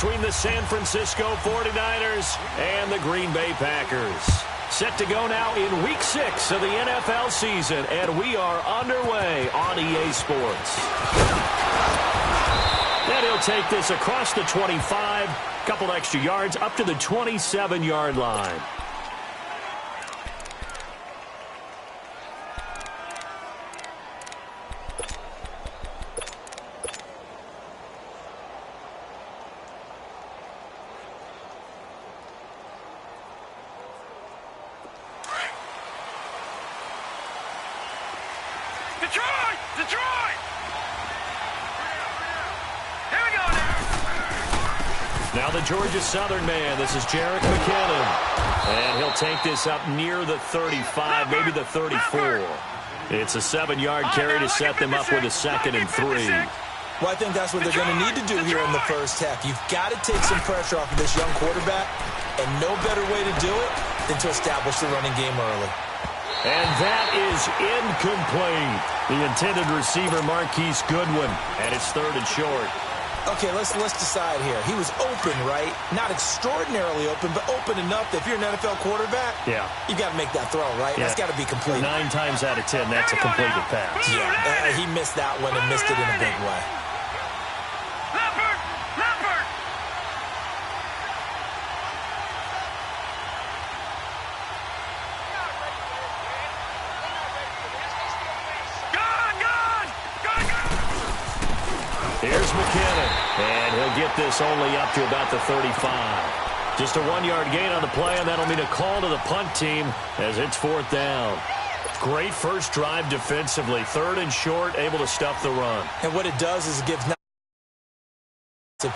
between the San Francisco 49ers and the Green Bay Packers. Set to go now in Week 6 of the NFL season, and we are underway on EA Sports. And he'll take this across the 25, couple extra yards up to the 27-yard line. Now the Georgia Southern man, this is Jerick McKinnon. And he'll take this up near the 35, maybe the 34. It's a 7-yard carry to set them up with a 2nd and 3. Well, I think that's what they're going to need to do here in the first half. You've got to take some pressure off of this young quarterback, and no better way to do it than to establish the running game early. And that is incomplete. The intended receiver, Marquise Goodwin, and it's 3rd and short. Okay, let's decide here. He was open, right? Not extraordinarily open, but open enough that if you're an NFL quarterback, you got to make that throw, right? Yeah. That's got to be complete. 9 times out of 10, that's a completed pass. Yeah, he missed that one and missed it in a big way. Here's McKinnon, and he'll get this only up to about the 35. Just a 1-yard gain on the play, and that'll mean a call to the punt team as it's 4th down. Great first drive defensively. 3rd and short, able to stuff the run. And what it does is it gives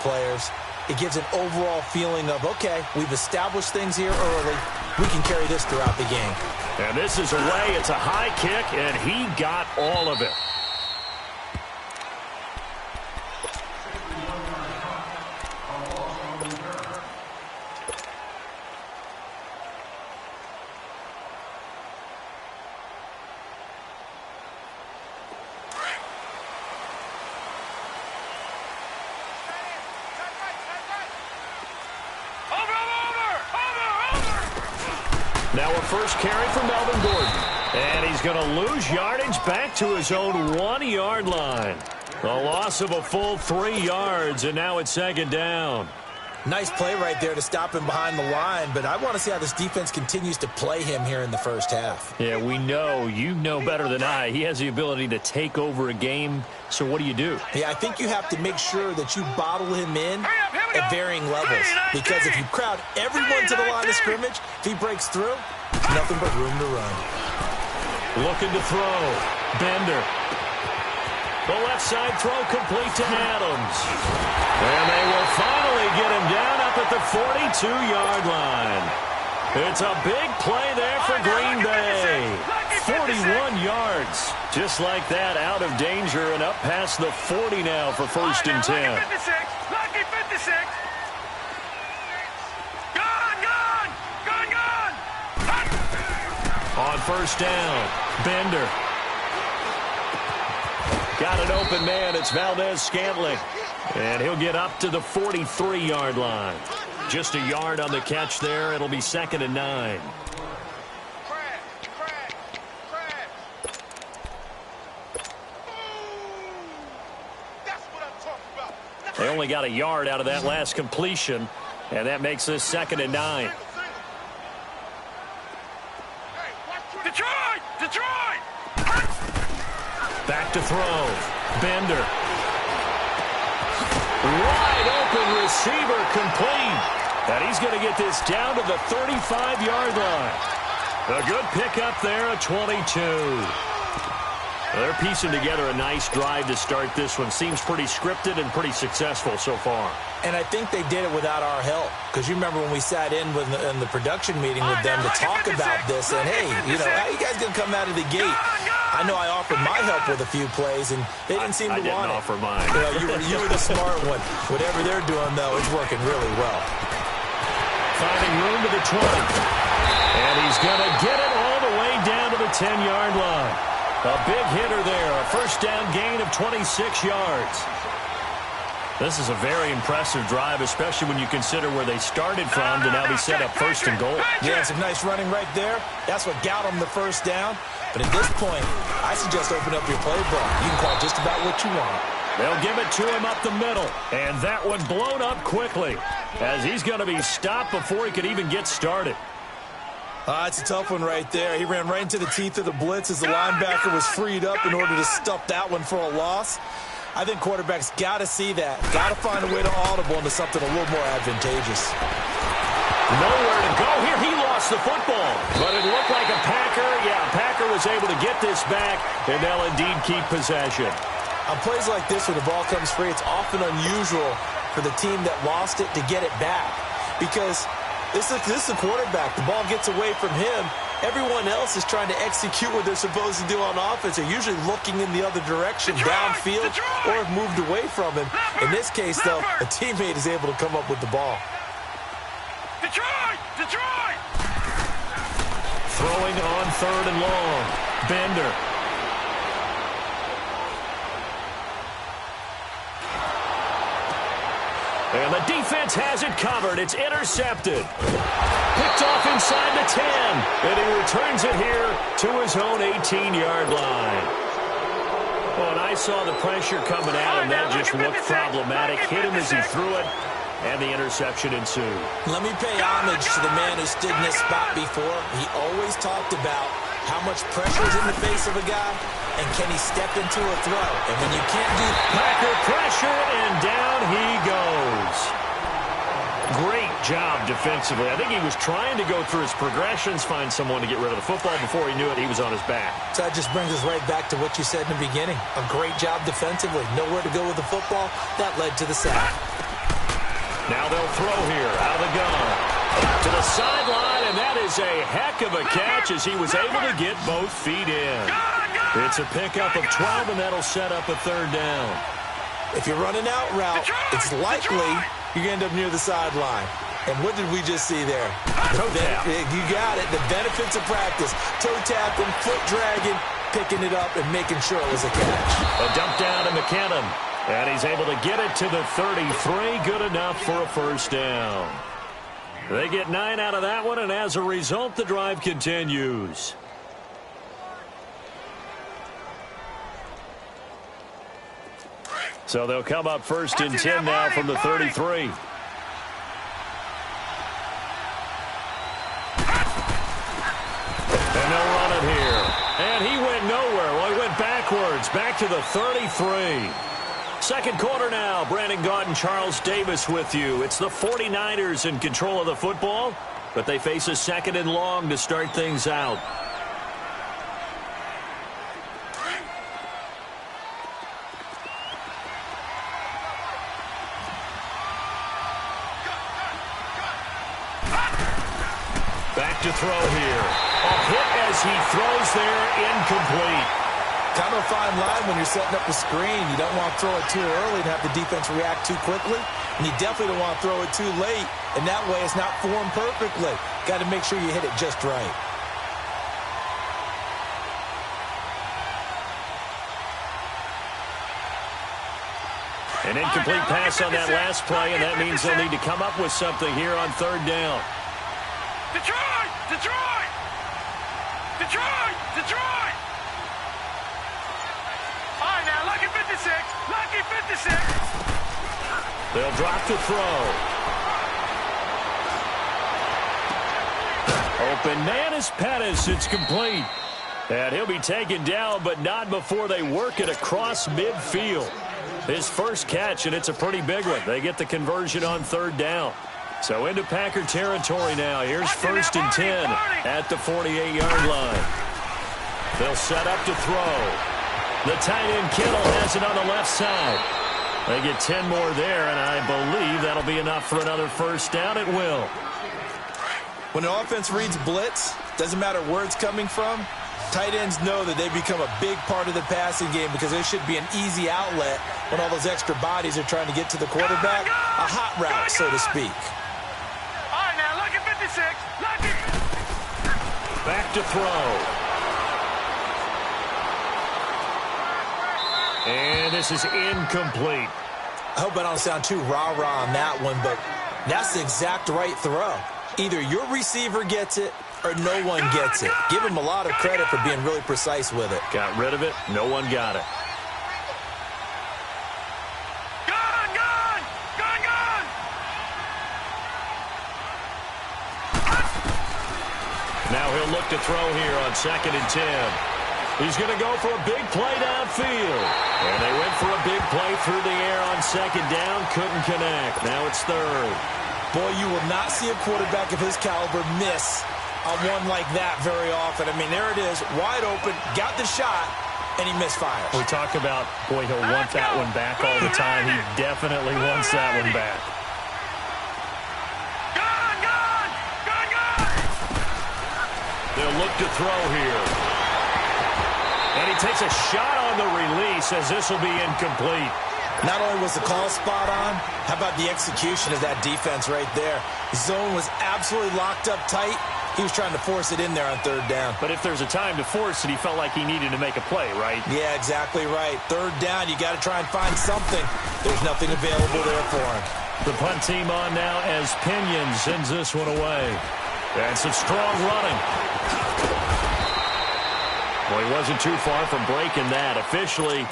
players, it gives an overall feeling of, okay, we've established things here early. We can carry this throughout the game. And this is away. It's a high kick, and he got all of it. Now a first carry for Melvin Gordon. And he's going to lose yardage back to his own 1-yard line. A loss of a full 3 yards, and now it's 2nd down. Nice play right there to stop him behind the line, but I want to see how this defense continues to play him here in the first half. Yeah, we know. You know better than I. He has the ability to take over a game, so what do you do? Yeah, I think you have to make sure that you bottle him in at varying levels, because if you crowd everyone to the line of scrimmage, if he breaks through, nothing but room to run. Looking to throw. Bender. The left side throw complete to Adams. And they will finally get him down up at the 42-yard line. It's a big play there for Green Bay. 41 yards. Just like that, out of danger and up past the 40 now for 1st and 10. Lucky 56. On 1st down, Bender. Got an open man. It's Valdez-Scantling. And he'll get up to the 43-yard line. Just a yard on the catch there. It'll be 2nd and 9. They only got a yard out of that last completion, and that makes this 2nd and 9. Detroit! Back to throw. Bender. Wide open receiver complete. And he's going to get this down to the 35-yard line. A good pickup there, a 22. They're piecing together a nice drive to start this one. Seems pretty scripted and pretty successful so far. And I think they did it without our help. Because you remember when we sat in the production meeting with them to talk about this. And, hey, you know, how you guys going to come out of the gate? I know I offered my help with a few plays, and they didn't seem to want it. I didn't offer mine. You were the smart one. Whatever they're doing, though, is working really well. Finding room to the 20. And he's going to get it all the way down to the 10-yard line. A big hitter there. A first down gain of 26 yards. This is a very impressive drive, especially when you consider where they started from to now be set up first and goal. Yeah, some nice running right there. That's what got them the first down. But at this point, I suggest open up your playbook. You can call just about what you want. They'll give it to him up the middle. And that one blown up quickly as he's going to be stopped before he could even get started. It's a tough one right there. He ran right into the teeth of the blitz as the linebacker was freed up in order to stuff that one for a loss. I think quarterbacks got to see that. Got to find a way to audible into something a little more advantageous. Nowhere to go here. He lost the football. But it looked like a Packer. Yeah, Packer was able to get this back, and they'll indeed keep possession. On plays like this, when the ball comes free, it's often unusual for the team that lost it to get it back. Because this is a quarterback. The ball gets away from him. Everyone else is trying to execute what they're supposed to do on offense. They're usually looking in the other direction, downfield, or have moved away from him. In this case, though, a teammate is able to come up with the ball. Detroit! Throwing on 3rd and long. Bender. And the defense has it covered. It's intercepted. Picked off inside the 10. And he returns it here to his own 18-yard line. Well, and I saw the pressure coming at him. That just looked problematic. Hit him as he threw it. And the interception ensued. Let me pay homage to the man who stood in this spot before. He always talked about how much pressure is in the face of a guy, and can he step into a throw. And when you can't do Packer pressure, and down he goes. Great job defensively. I think he was trying to go through his progressions, find someone to get rid of the football. Before he knew it, he was on his back. So that just brings us right back to what you said in the beginning. A great job defensively. Nowhere to go with the football. That led to the sack. Now they'll throw here out of the gun. To the sideline, and that is a heck of a catch as he was able to get both feet in. It's a pickup of 12, and that'll set up a 3rd down. If you're running out route, it's likely you're going to end up near the sideline. And what did we just see there? Toe tap. You got it. The benefits of practice. Toe tapping, foot dragging, picking it up, and making sure it was a catch. A dump down to McKinnon. And he's able to get it to the 33. Good enough for a 1st down. They get 9 out of that one, and as a result, the drive continues. So they'll come up 1st and 10 now from the 33. And they'll run it here. And he went nowhere. Well, he went backwards, back to the 33. Second quarter now. Brandon Gaunt and Charles Davis with you. It's the 49ers in control of the football, but they face a 2nd and long to start things out. Back to throw here. A hit as he throws there, incomplete. Kind of a fine line when you're setting up a screen. You don't want to throw it too early and have the defense react too quickly. And you definitely don't want to throw it too late. And that way it's not formed perfectly. Got to make sure you hit it just right. An incomplete pass on that last play, and that means they'll need to come up with something here on 3rd down. Detroit! All right, now, lucky 56. Lucky 56. They'll drop the throw. Open man is Pettis. It's complete. And he'll be taken down, but not before they work it across midfield. His first catch, and it's a pretty big one. They get the conversion on 3rd down. So into Packer territory now. Here's 1st and 10 at the 48-yard line. They'll set up to throw. The tight end Kittle has it on the left side. They get 10 more there, and I believe that'll be enough for another 1st down. It will. When the offense reads blitz, doesn't matter where it's coming from, tight ends know that they become a big part of the passing game because there should be an easy outlet when all those extra bodies are trying to get to the quarterback. A hot route, so to speak. All right, now, lucky 56. Lucky. Back to throw. And this is incomplete. I hope I don't sound too rah-rah on that one, but that's the exact right throw. Either your receiver gets it or no one gets it. Give him a lot of credit for being really precise with it. Got rid of it. No one got it. Now he'll look to throw here on 2nd and 10. He's going to go for a big play downfield. And they went for a big play through the air on 2nd down. Couldn't connect. Now it's 3rd. Boy, you will not see a quarterback of his caliber miss on one like that very often. I mean, there it is, wide open, got the shot, and he misfires. We talk about, boy, he'll want that one back all the time. He definitely wants that one back. They'll look to throw here. And he takes a shot on the release as this will be incomplete. Not only was the call spot on, how about the execution of that defense right there? Zone was absolutely locked up tight. He was trying to force it in there on 3rd down. But if there's a time to force it, he felt like he needed to make a play, right? Yeah, exactly right. 3rd down, you got to try and find something. There's nothing available there for him. The punt team on now as Pinion sends this one away. And some strong running. Well, he wasn't too far from breaking that. Officially,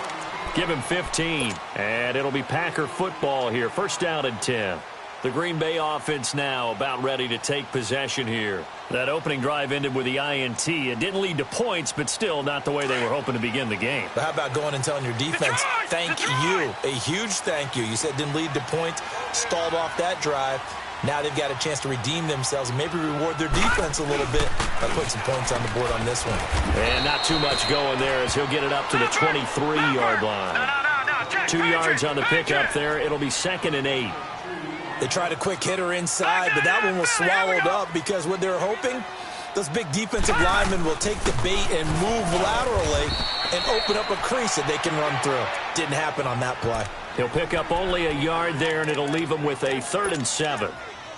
give him 15. And it'll be Packer football here. 1st down and 10. The Green Bay offense now about ready to take possession here. That opening drive ended with the INT. It didn't lead to points, but still not the way they were hoping to begin the game. But how about going and telling your defense, thank you, a huge thank you. You said it didn't lead to points, stalled off that drive. Now they've got a chance to redeem themselves and maybe reward their defense a little bit by putting some points on the board on this one. And not too much going there as he'll get it up to the 23-yard line. 2 yards on the pickup there. It'll be 2nd and 8. They tried a quick hitter inside, but that one was swallowed up because what they're hoping, those big defensive linemen will take the bait and move laterally and open up a crease that they can run through. Didn't happen on that play. He'll pick up only a yard there, and it'll leave him with a 3rd and 7.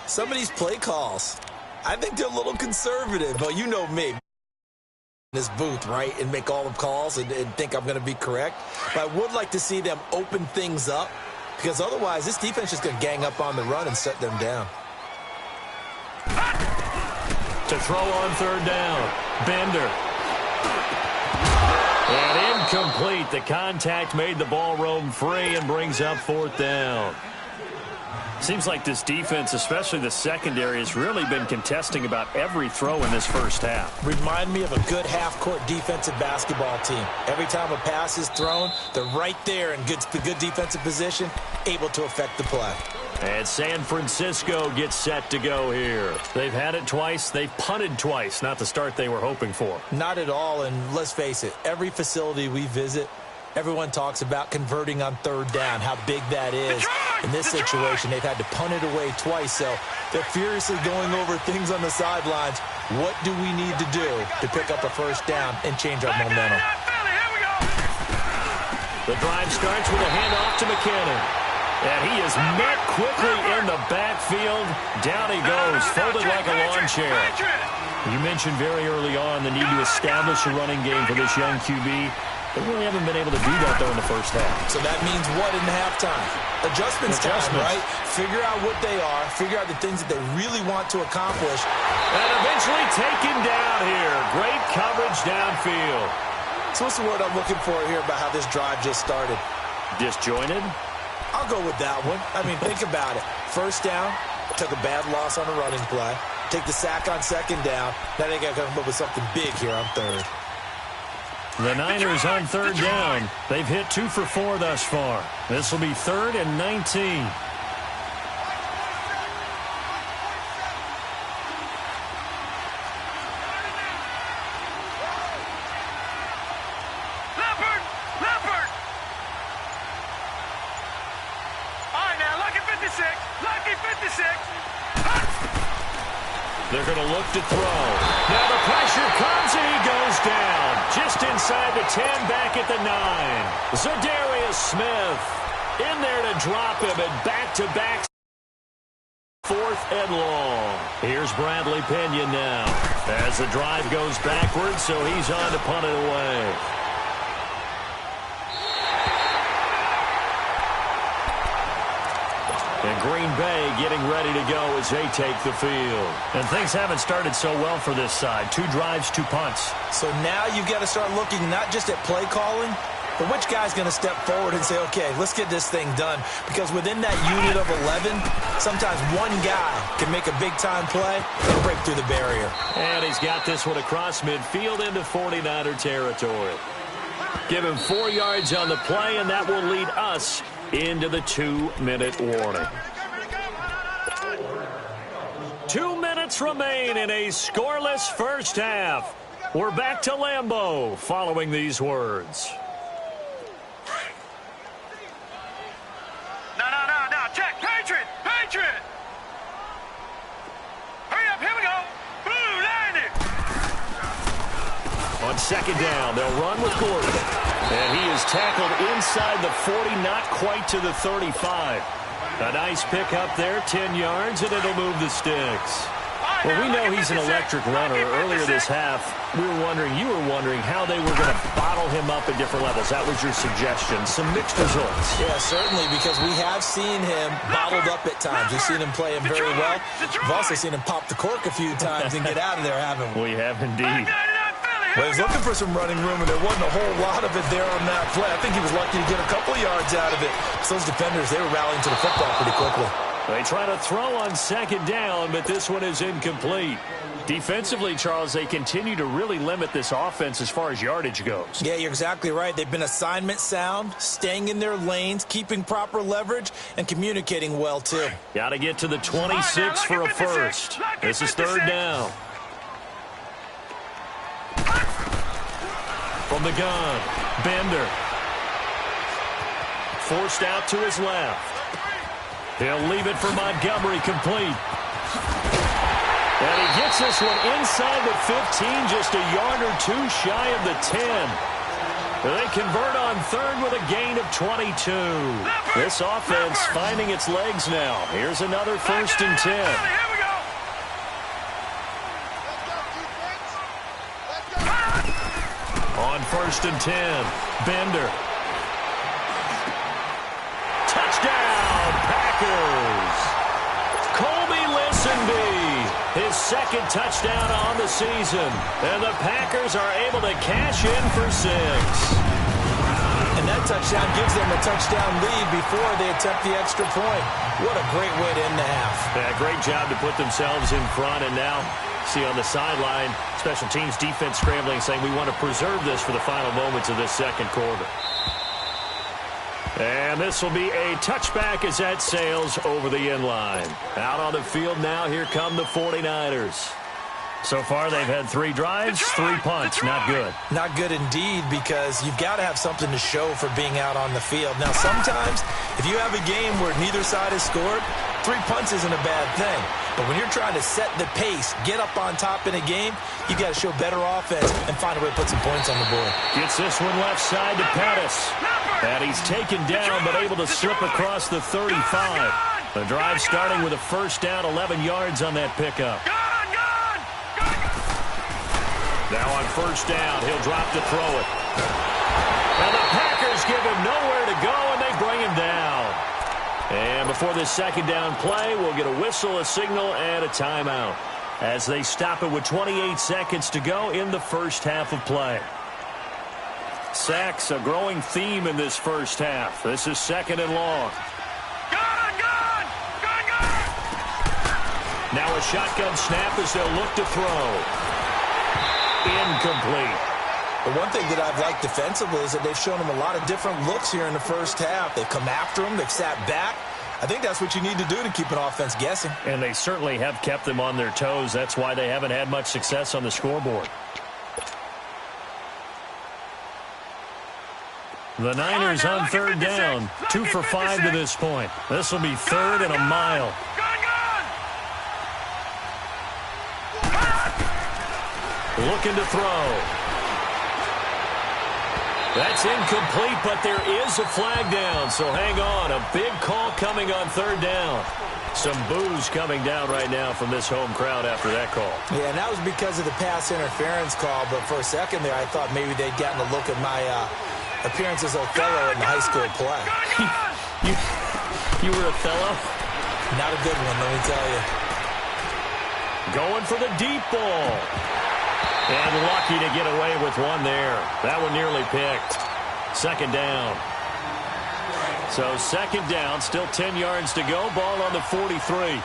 Some of these play calls, I think they're a little conservative, but you know me. This booth, right, and make all the calls and think I'm going to be correct. But I would like to see them open things up because otherwise this defense is going to gang up on the run and shut them down. To throw on 3rd down, Bender. And incomplete. The contact made the ball roam free and brings up 4th down. Seems like this defense, especially the secondary, has really been contesting about every throw in this 1st half. Remind me of a good half-court defensive basketball team. Every time a pass is thrown, they're right there in good defensive position, able to affect the play. And San Francisco gets set to go here. They've had it twice. They've punted twice. Not the start they were hoping for. Not at all, and let's face it, every facility we visit, everyone talks about converting on 3rd down, how big that is. In this situation, they've had to punt it away twice, so they're furiously going over things on the sidelines. What do we need to do to pick up a 1st down and change our momentum? The drive starts with a handoff to McKinnon. And he is met quickly in the backfield. Down he goes, folded like a lawn chair. You mentioned very early on the need to establish a running game for this young QB. They really haven't been able to do that, though, in the 1st half. So that means what in halftime? Adjustments time, right? Figure out what they are. Figure out the things that they really want to accomplish. And eventually taken down here. Great coverage downfield. So what's the word I'm looking for here about how this drive just started? Disjointed? I'll go with that one. I mean, think about it. 1st down, took a bad loss on a running play. Take the sack on 2nd down. Now they got to come up with something big here on 3rd. The Niners on 3rd down. They've hit 2 for 4 thus far. This will be 3rd and 19. They're going to look to throw. Now the pressure comes and he goes down. Just inside the 10, back at the 9. Zadarius Smith in there to drop him, and back-to-back 4th and long. Here's Bradley Pinion now as the drive goes backwards, so he's on to punt it away. Green Bay getting ready to go as they take the field. And things haven't started so well for this side. 2 drives, 2 punts. So now you've got to start looking not just at play calling, but which guy's going to step forward and say, okay, let's get this thing done. Because within that unit of 11, sometimes one guy can make a big-time play and break through the barrier. And he's got this one across midfield into 49er territory. Give him 4 yards on the play, and that will lead us into the 2-minute warning. 2 minutes remain in a scoreless first half. We're back to Lambeau following these words. No, check, Patriot! Hurry up, here we go! Blue, line it! On second down, they'll run with Gordon. And he is tackled inside the 40, not quite to the 35. A nice pickup there, 10 yards, and it'll move the sticks. Well, we know he's an electric runner. Earlier this half, you were wondering how they were going to bottle him up at different levels. That was your suggestion. Some mixed results. Yeah, certainly, because we have seen him bottled up at times. We've seen him play him very well. We've also seen him pop the cork a few times and get out of there, haven't we? We have indeed. Well, he was looking for some running room, and there wasn't a whole lot of it there on that play. I think he was lucky to get a couple of yards out of it. So those defenders, they were rallying to the football pretty quickly. They try to throw on second down, but this one is incomplete. Defensively, Charles, they continue to really limit this offense as far as yardage goes. Yeah, you're exactly right. They've been assignment sound, staying in their lanes, keeping proper leverage, and communicating well, too. Got to get to the 26 for a first. This is third down. From the gun, Bender. Forced out to his left. He'll leave it for Montgomery, complete. And he gets this one inside the 15, just a yard or 2 shy of the 10. They convert on third with a gain of 22. This offense finding its legs now. Here's another 1st and 10. On 1st and 10, Bender. Touchdown, Packers. Colby Listenby, his 2nd touchdown on the season. And the Packers are able to cash in for 6. And that touchdown gives them a touchdown lead before they attempt the extra point. What a great way to end the half. Yeah, great job to put themselves in front, and now see on the sideline, special teams defense scrambling, saying we want to preserve this for the final moments of this second quarter. And this will be a touchback as that sails over the end line. Out on the field now, here come the 49ers. So far, they've had 3 drives, 3 punts. Not good. Not good indeed, because you've got to have something to show for being out on the field. Now, sometimes, if you have a game where neither side has scored, 3 punts isn't a bad thing. But when you're trying to set the pace, get up on top in a game, you've got to show better offense and find a way to put some points on the board. Gets this one left side to Pettis. And he's taken down, but able to slip across the 35. The drive starting with a first down, 11 yards on that pickup. Now on first down, he'll drop to throw it. And the Packers give him nowhere to go, and they bring him down. And before this second down play, we'll get a whistle, a signal, and a timeout as they stop it with 28 seconds to go in the first half of play. Sacks, a growing theme in this first half. This is 2nd and long. Now a shotgun snap as they'll look to throw. Incomplete. The one thing that I've liked defensively is that they've shown them a lot of different looks here in the first half. They've come after them. They've sat back. I think that's what you need to do to keep an offense guessing. And they certainly have kept them on their toes. That's why they haven't had much success on the scoreboard. The Niners on third down. 2 for 5 to this point. This will be 3rd and a mile. Looking to throw. That's incomplete, but there is a flag down, so hang on. A big call coming on third down. Some boos coming down right now from this home crowd after that call. Yeah, and that was because of the pass interference call, but for a second there I thought maybe they'd gotten a look at my appearance as Othello in the high school play. You were Othello? Not a good one, let me tell you. Going for the deep ball. And lucky to get away with one there. That one nearly picked. Second down. So second down, still 10 yards to go. Ball on the 43.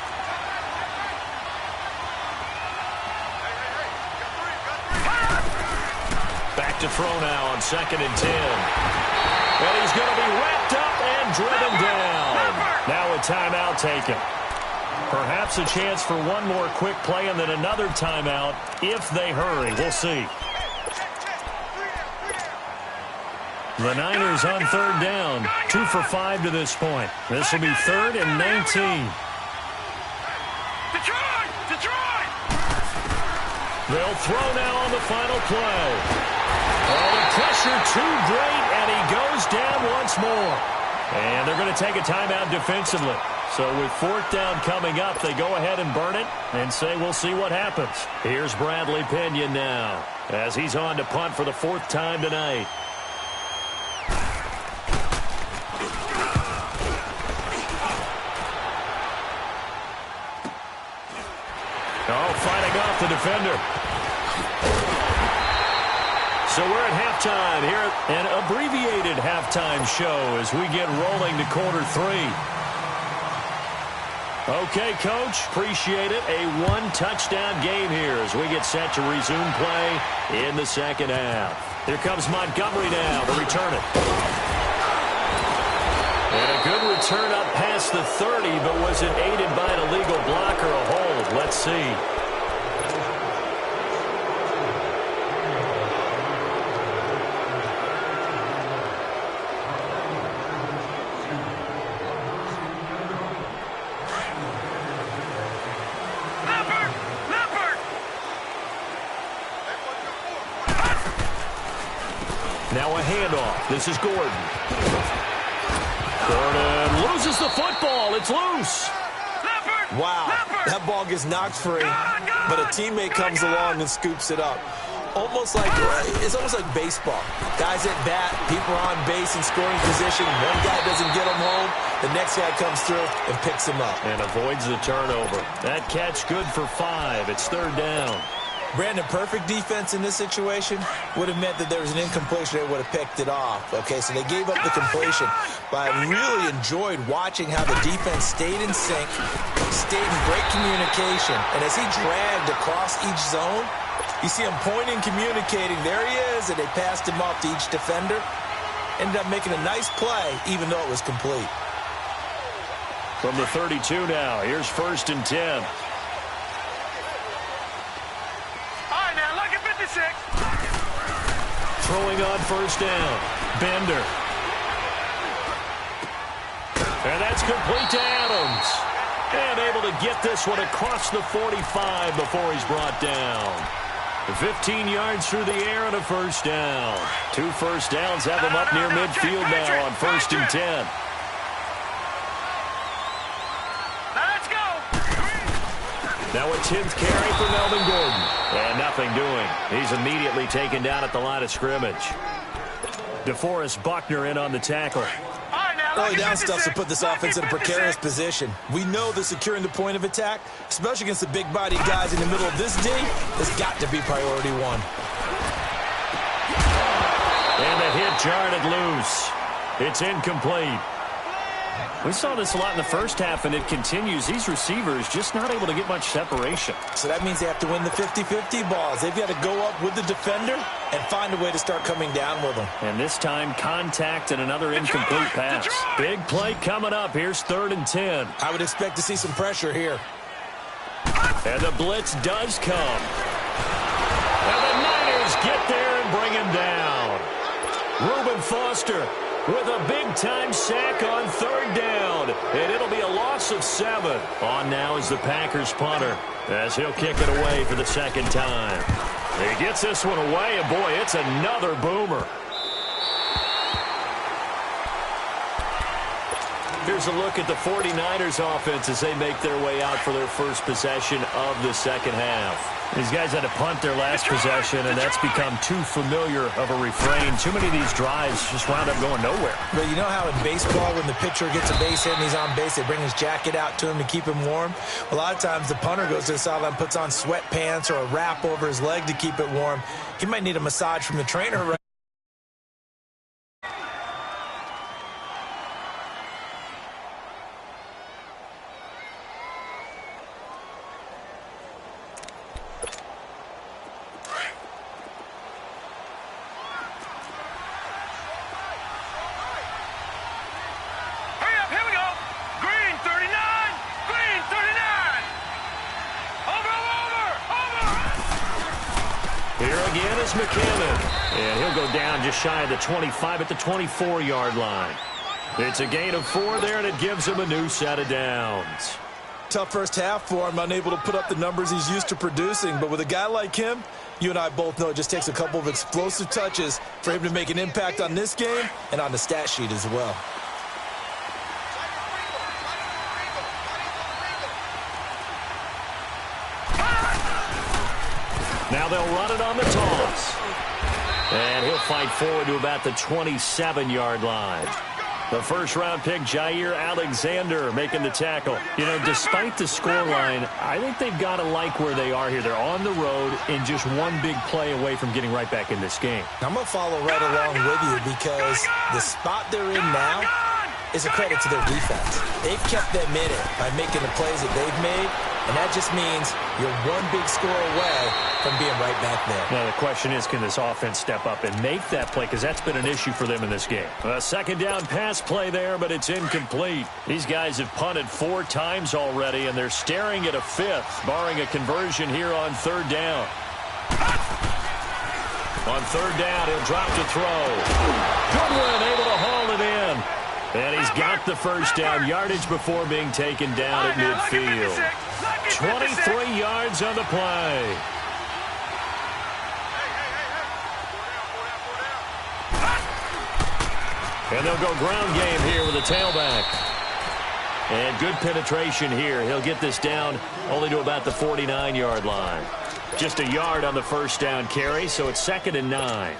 Back to throw now on second and 10. And he's going to be wrapped up and driven down. Now a timeout taken. Perhaps a chance for one more quick play and then another timeout if they hurry. We'll see. The Niners on third down. 2 for 5 to this point. This will be 3rd and 19. Detroit! They'll throw now on the final play. Oh, the pressure too great, and he goes down once more. And they're going to take a timeout defensively. So with 4th down coming up, they go ahead and burn it and say we'll see what happens. Here's Bradley Pinion now as he's on to punt for the 4th time tonight. Oh, fighting off the defender. So we're at halftime here, an abbreviated halftime show as we get rolling to quarter 3. Okay, Coach, appreciate it. A one-touchdown game here as we get set to resume play in the second half. Here comes Montgomery now to return it. And a good return up past the 30, but was it aided by an illegal block or a hold? Let's see. Now a handoff. This is Gordon. Gordon loses the football. It's loose. Wow, that ball gets knocked free, but a teammate comes along and scoops it up. It's almost like baseball. Guys at bat, people are on base in scoring position. One guy doesn't get him home. The next guy comes through and picks him up. And avoids the turnover. That catch good for 5. It's 3rd down. Brandon, perfect defense in this situation would have meant that there was an incompletion. They would have picked it off. Okay, so they gave up the completion. But I really enjoyed watching how the defense stayed in sync, stayed in great communication. And as he dragged across each zone, you see him pointing, communicating. There he is, and they passed him off to each defender. Ended up making a nice play, even though it was complete. From the 32 now, here's 1st and 10. Throwing on 1st down. Bender. And that's complete to Adams. And able to get this one across the 45 before he's brought down. 15 yards through the air and a 1st down. 2 first downs have him up near midfield now on 1st and 10. Now a 10th carry for Melvin Gordon. And nothing doing. He's immediately taken down at the line of scrimmage. DeForest Buckner in on the tackle. Early down stuff to put this offense in a precarious position. We know that securing the point of attack, especially against the big-bodied guys in the middle of this D, has got to be priority 1. And the hit jarred it loose. It's incomplete. We saw this a lot in the first half, and it continues. These receivers just not able to get much separation. So that means they have to win the 50-50 balls. They've got to go up with the defender and find a way to start coming down with them. And this time, contact and another incomplete pass. Big play coming up. Here's 3rd and 10. I would expect to see some pressure here. And the blitz does come. And the Niners get there and bring him down. Reuben Foster with a big-time sack on 3rd down. And it'll be a loss of 7. On now is the Packers punter as he'll kick it away for the 2nd time. He gets this one away, and boy, it's another boomer. here's a look at the 49ers offense as they make their way out for their first possession of the second half. These guys had to punt their last possession, and that's become too familiar of a refrain. Too many of these drives just wound up going nowhere. But you know how in baseball, when the pitcher gets a base hit and he's on base, they bring his jacket out to him to keep him warm? A lot of times the punter goes to the sideline, puts on sweatpants or a wrap over his leg to keep it warm. He might need a massage from the trainer right. McKinnon, and he'll go down just shy of the 25 at the 24-yard line. It's a gain of 4 there, and it gives him a new set of downs. Tough first half for him, unable to put up the numbers he's used to producing. But with a guy like him, you and I both know it just takes a couple of explosive touches for him to make an impact on this game and on the stat sheet as well. Now they'll run it on the toss. And he'll fight forward to about the 27-yard line. The first-round pick, Jair Alexander, making the tackle. You know, despite the scoreline, I think they've got to like where they are here. They're on the road and just one big play away from getting right back in this game. I'm going to follow right along with you because the spot they're in now is a credit to their defense. They've kept them in it by making the plays that they've made, and that just means you're one big score away from being right back there. Now, the question is, can this offense step up and make that play? Because that's been an issue for them in this game. A second down pass play there, but it's incomplete. These guys have punted 4 times already, and they're staring at a 5th, barring a conversion here on 3rd down. On 3rd down, he'll drop to throw. Goodwin able to haul it in. And he's got the first down, yardage before being taken down at midfield. 23 yards on the play. And they'll go ground game here with a tailback. And good penetration here. He'll get this down only to about the 49-yard line. Just a yard on the first down carry, so it's 2nd and 9.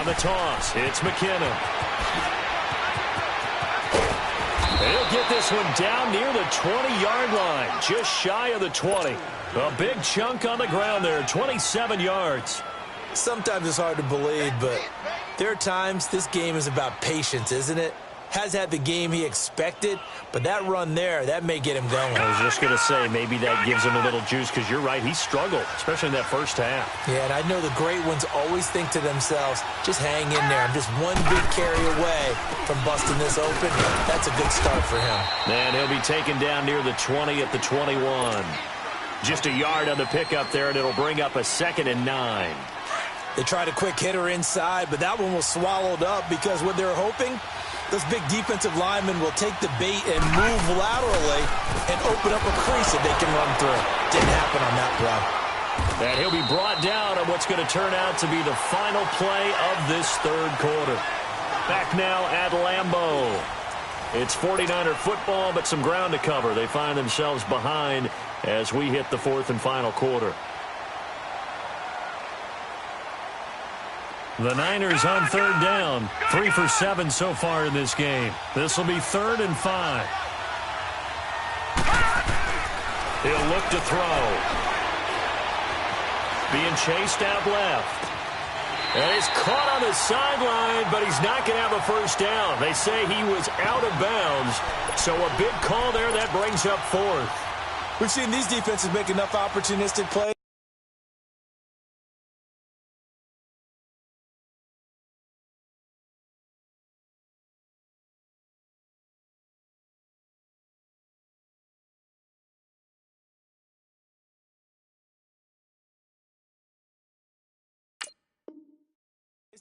The toss. It's McKinnon. He'll get this one down near the 20-yard line, just shy of the 20. A big chunk on the ground there, 27 yards. Sometimes it's hard to believe, but there are times this game is about patience, isn't it? Has had the game he expected, but that run there, that may get him going. I was just going to say, maybe that gives him a little juice, because you're right, he struggled, especially in that first half. Yeah, and I know the great ones always think to themselves, just hang in there. I'm just one big carry away from busting this open. That's a good start for him. And he'll be taken down near the 20 at the 21. Just a yard on the pickup there, and it'll bring up a 2nd and 9. They tried a quick hitter inside, but that one was swallowed up because what they're hoping, those big defensive linemen will take the bait and move laterally and open up a crease that they can run through. Didn't happen on that play. And he'll be brought down on what's going to turn out to be the final play of this 3rd quarter. Back now at Lambeau. It's 49er football, but some ground to cover. They find themselves behind as we hit the 4th and final quarter. The Niners on 3rd down. 3 for 7 so far in this game. This will be 3rd and 5. He'll look to throw. Being chased out left. And he's caught on the sideline, but he's not going to have a first down. They say he was out of bounds. So a big call there that brings up 4th. We've seen these defenses make enough opportunistic plays.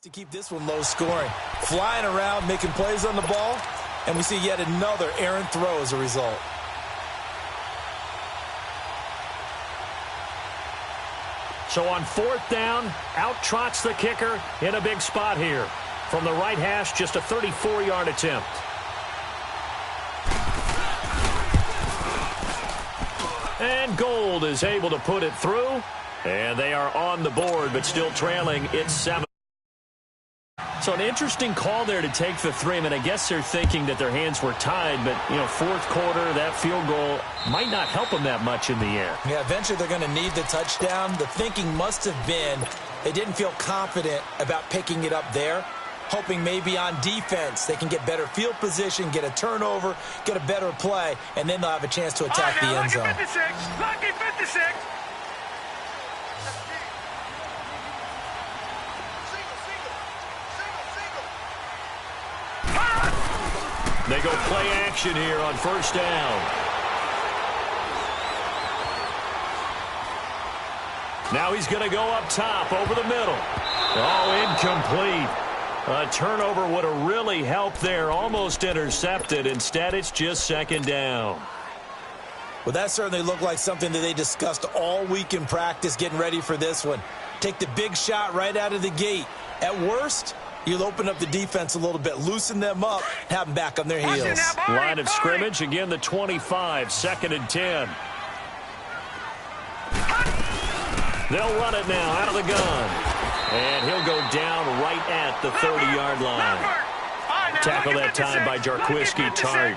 to keep this one low scoring. Flying around, making plays on the ball, and we see yet another errant throw as a result. So on 4th down, out trots the kicker in a big spot here. From the right hash, just a 34-yard attempt. And Gold is able to put it through. And they are on the board, but still trailing. It's 7. So an interesting call there to take the 3. I mean, I guess they're thinking that their hands were tied, but, you know, 4th quarter, that field goal might not help them that much in the end. Yeah, eventually they're going to need the touchdown. The thinking must have been they didn't feel confident about picking it up there, hoping maybe on defense they can get better field position, get a turnover, get a better play, and then they'll have a chance to attack the end zone. Lucky 56. They go play action here on 1st down. Now he's going to go up top over the middle. Oh, incomplete. A turnover would have really helped there. Almost intercepted. Instead, it's just 2nd down. Well, that certainly looked like something that they discussed all week in practice getting ready for this one. Take the big shot right out of the gate. At worst, you'll open up the defense a little bit, loosen them up, have them back on their heels. Line of scrimmage, again the 25, 2nd and 10. They'll run it now out of the gun. And he'll go down right at the 30-yard line. Tackle that time by Jarquiski Tart.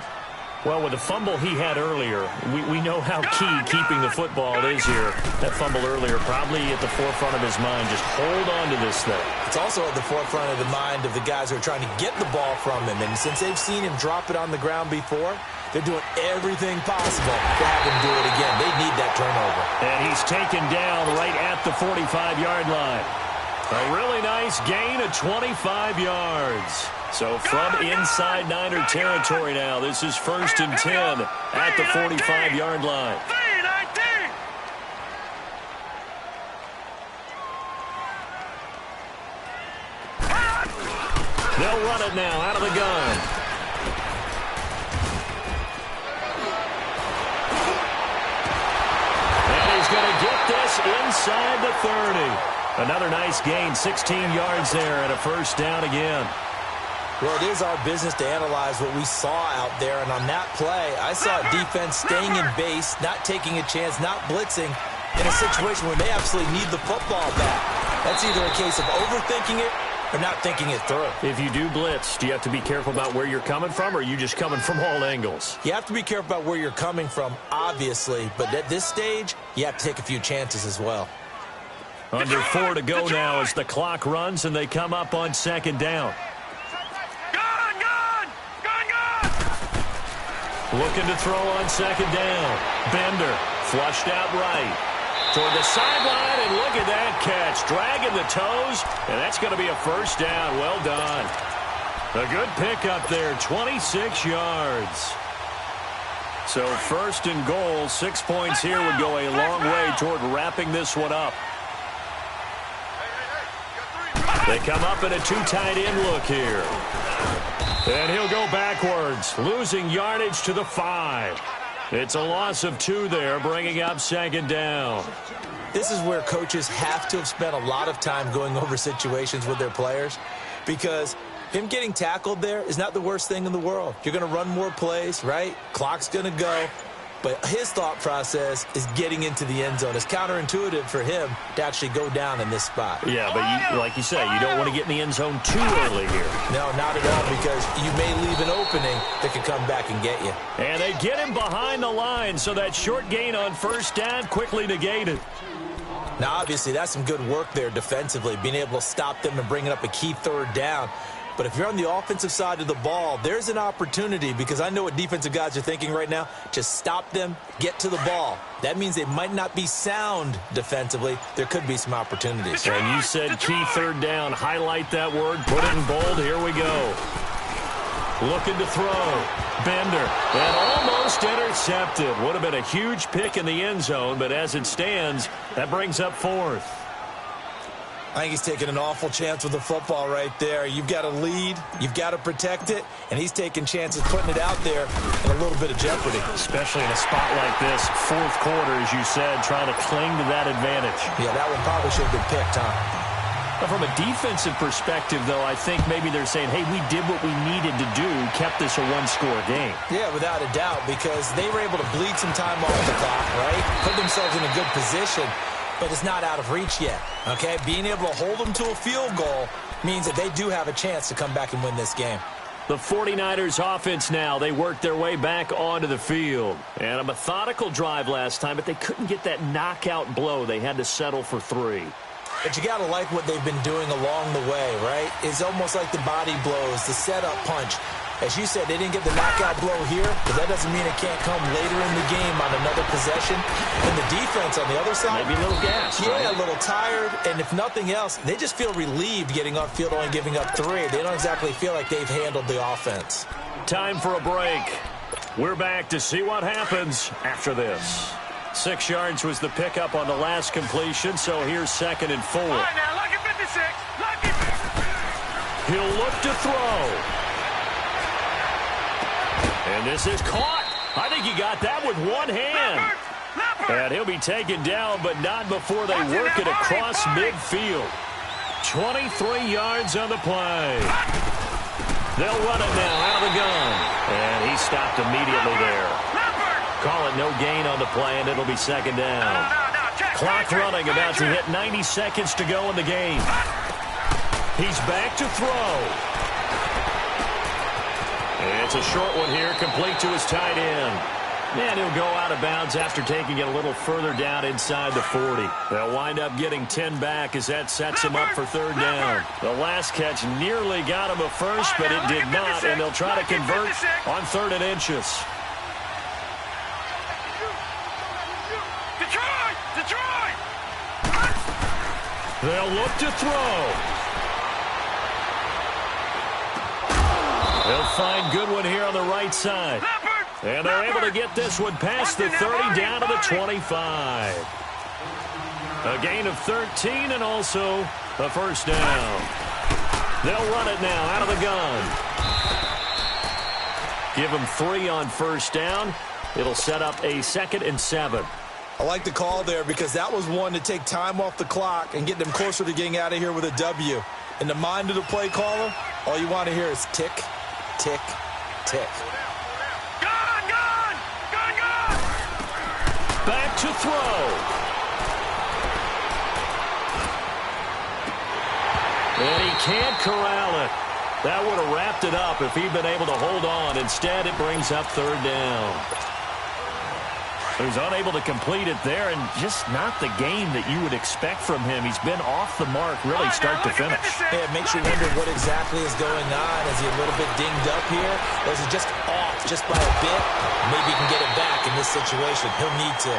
Well, with the fumble he had earlier, we know how key keeping the football is here. That fumble earlier probably at the forefront of his mind. Just hold on to this thing. It's also at the forefront of the mind of the guys who are trying to get the ball from him. And since they've seen him drop it on the ground before, they're doing everything possible to have him do it again. They need that turnover. And he's taken down right at the 45-yard line. A really nice gain of 25 yards. So from inside Niner territory now, this is 1st and 10 at the 45-yard line. They'll run it now out of the gun. And he's going to get this inside the 30. Another nice gain, 16 yards there and a 1st down again. Well, it is our business to analyze what we saw out there, and on that play, I saw defense staying in base, not taking a chance, not blitzing, in a situation where they absolutely need the football back. That's either a case of overthinking it or not thinking it through. If you do blitz, do you have to be careful about where you're coming from, or are you just coming from all angles? You have to be careful about where you're coming from, obviously, but at this stage, you have to take a few chances as well. Under 4 to go now as the clock runs, and they come up on 2nd down. Looking to throw on 2nd down. Bender flushed out right. Toward the sideline, and look at that catch. Dragging the toes, and that's going to be a 1st down. Well done. A good pickup there, 26 yards. So 1st and goal, 6 points here would go a long way toward wrapping this one up. They come up in a 2 tight end look here. And he'll go backwards, losing yardage to the 5. It's a loss of 2 there, bringing up 2nd down. This is where coaches have to have spent a lot of time going over situations with their players, because him getting tackled there is not the worst thing in the world. You're going to run more plays, right? Clock's going to go. But his thought process is getting into the end zone. It's counterintuitive for him to actually go down in this spot. Yeah, but like you say, you don't want to get in the end zone too early here. No, not at all, because you may leave an opening that could come back and get you. And they get him behind the line, so that short gain on 1st down quickly negated. Now, obviously, that's some good work there defensively, being able to stop them and bringing up a key 3rd down. But if you're on the offensive side of the ball, there's an opportunity, because I know what defensive guys are thinking right now. Just stop them, get to the ball. That means they might not be sound defensively. There could be some opportunities. And you said key 3rd down. Highlight that word. Put it in bold. Here we go. Looking to throw. Bender. And almost intercepted. Would have been a huge pick in the end zone, but as it stands, that brings up 4th. I think he's taking an awful chance with the football right there. You've got to lead, you've got to protect it, and he's taking chances putting it out there in a little bit of jeopardy. Especially in a spot like this, fourth quarter, as you said, trying to cling to that advantage. Yeah, that one probably should have been picked, huh? But from a defensive perspective, though, I think maybe they're saying, hey, we did what we needed to do, kept this a one-score game. Yeah, without a doubt, because they were able to bleed some time off the clock, right? Put themselves in a good position. But it's not out of reach yet, okay? Being able to hold them to a field goal means that they do have a chance to come back and win this game. The 49ers offense now, they worked their way back onto the field. And a methodical drive last time, but they couldn't get that knockout blow. They had to settle for 3. But you got to like what they've been doing along the way, right? It's almost like the body blows, the setup punch. As you said, they didn't get the knockout blow here, but that doesn't mean it can't come later in the game on another possession. And the defense on the other side, maybe a little gas. Yeah, right? A little tired. And if nothing else, they just feel relieved getting off field, only giving up 3. They don't exactly feel like they've handled the offense. Time for a break. We're back to see what happens after this. 6 yards was the pickup on the last completion, so here's 2nd and 4. All right, now, lucky 56. Lucky 56. He'll look to throw. And this is caught. I think he got that with one hand. And he'll be taken down, but not before they work it across midfield. 23 yards on the play. They'll run it now out of the gun. And he stopped immediately there. Call it no gain on the play, and it'll be 2nd down. Clock running, about to hit 90 seconds to go in the game. He's back to throw. It's a short one here, complete to his tight end. And he'll go out of bounds after taking it a little further down inside the 40. They'll wind up getting 10 back as that sets him up for 3rd down. The last catch nearly got him a first, but it did not, and they'll try to convert on 3rd and inches. Detroit! They'll look to throw. They'll find Goodwin here on the right side. And they're able to get this one past the 30 down to the 25. A gain of 13 and also a first down. They'll run it now out of the gun. Give them 3 on first down. It'll set up a 2nd and 7. I like the call there because that was one to take time off the clock and get them closer to getting out of here with a W. In the mind of the play caller, all you want to hear is tick, tick, tick. Gone! Back to throw. And he can't corral it. That would have wrapped it up if he'd been able to hold on. Instead, it brings up 3rd down. He was unable to complete it there, and just not the game that you would expect from him. He's been off the mark really start to finish. Yeah, it makes you wonder what exactly is going on. Is he a little bit dinged up here? Or is he just off just by a bit? Maybe he can get it back in this situation. He'll need to.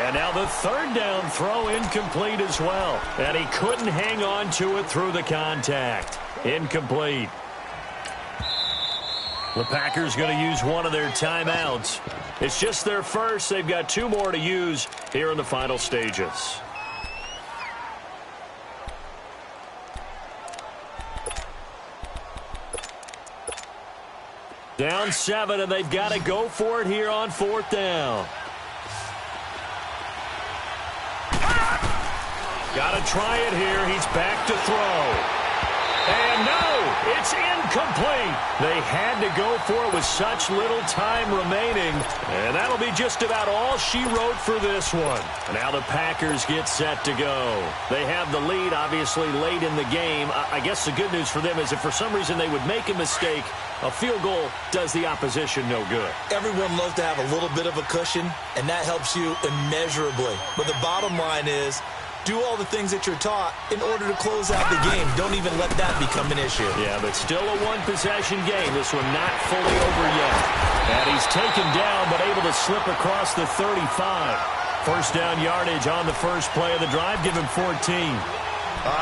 And now the 3rd down throw incomplete as well. And he couldn't hang on to it through the contact. Incomplete. The Packers going to use one of their timeouts. It's just their first. They've got 2 more to use here in the final stages. Down 7, and they've got to go for it here on 4th down. Got to try it here. He's back to throw. And no, it's incomplete. They had to go for it with such little time remaining. And that'll be just about all she wrote for this one. Now the Packers get set to go. They have the lead, obviously, late in the game. I guess the good news for them is if for some reason they would make a mistake, a field goal does the opposition no good. Everyone loves to have a little bit of a cushion, and that helps you immeasurably. But the bottom line is, do all the things that you're taught in order to close out the game. Don't even let that become an issue. Yeah, but still a one-possession game. This one not fully over yet. And he's taken down, but able to slip across the 35. First down yardage on the first play of the drive. Give him 14.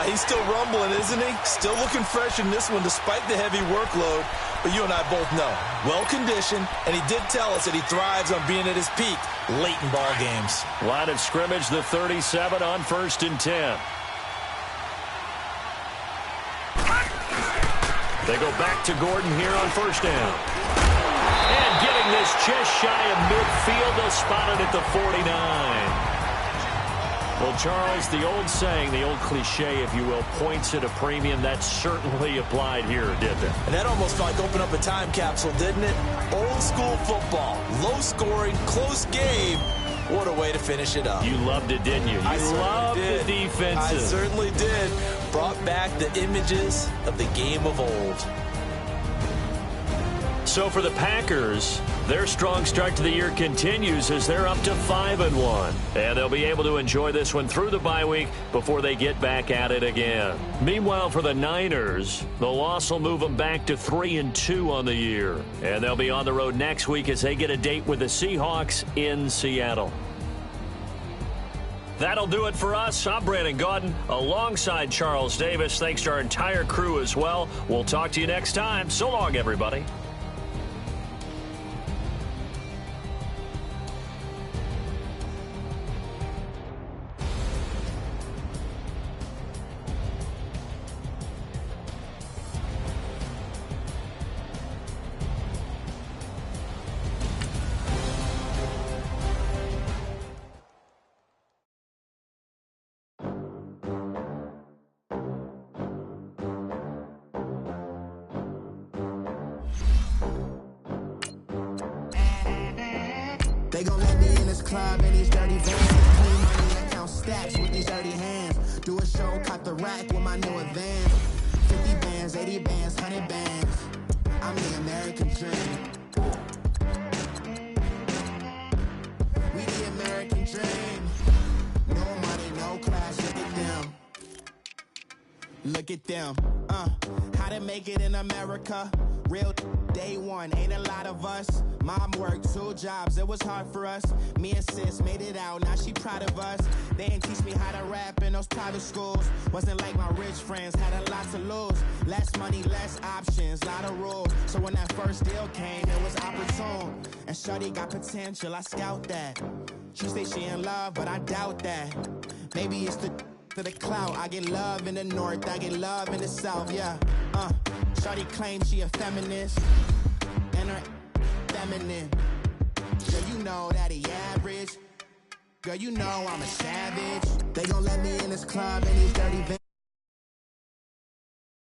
He's still rumbling, isn't he? Still looking fresh in this one despite the heavy workload. But you and I both know, well-conditioned, and he did tell us that he thrives on being at his peak late in ball games. Line of scrimmage, the 37 on 1st and 10. They go back to Gordon here on first down. And getting this just shy of midfield, they'll spot it at the 49. Well, Charles, the old saying, the old cliche, if you will, points at a premium, that certainly applied here, didn't it? And that almost felt like opened up a time capsule, didn't it? Old school football, low scoring, close game. What a way to finish it up. You loved it, didn't you? You loved the defenses. I certainly did. Brought back the images of the game of old. So for the Packers, their strong start to the year continues as they're up to 5-1. And they'll be able to enjoy this one through the bye week before they get back at it again. Meanwhile, for the Niners, the loss will move them back to 3-2 on the year. And they'll be on the road next week as they get a date with the Seahawks in Seattle. That'll do it for us. I'm Brandon Gaudin alongside Charles Davis. Thanks to our entire crew as well. We'll talk to you next time. So long, everybody. They gon' let me in this club in these dirty vans. Clean money and count stacks with these dirty hands. Do a show, caught the rack with my new advance. 50 bands, 80 bands, 100 bands. I'm the American dream. We the American dream. No money, no class, look at them. Look at them. How to make it in America. Real day one, ain't a lot of us. Mom worked 2 jobs, it was hard for us. Me and sis made it out, now she proud of us. They didn't teach me how to rap in those private schools. Wasn't like my rich friends, had a lot to lose. Less money, less options, lot of rules. So when that first deal came, it was opportune. And shorty got potential, I scout that. She say she in love, but I doubt that. Maybe it's the clout. I get love in the north, I get love in the south, yeah. Shorty claims she a feminist, and her feminine. Girl, you know that he average. Girl, you know I'm a savage. They gon' let me in this club in these dirty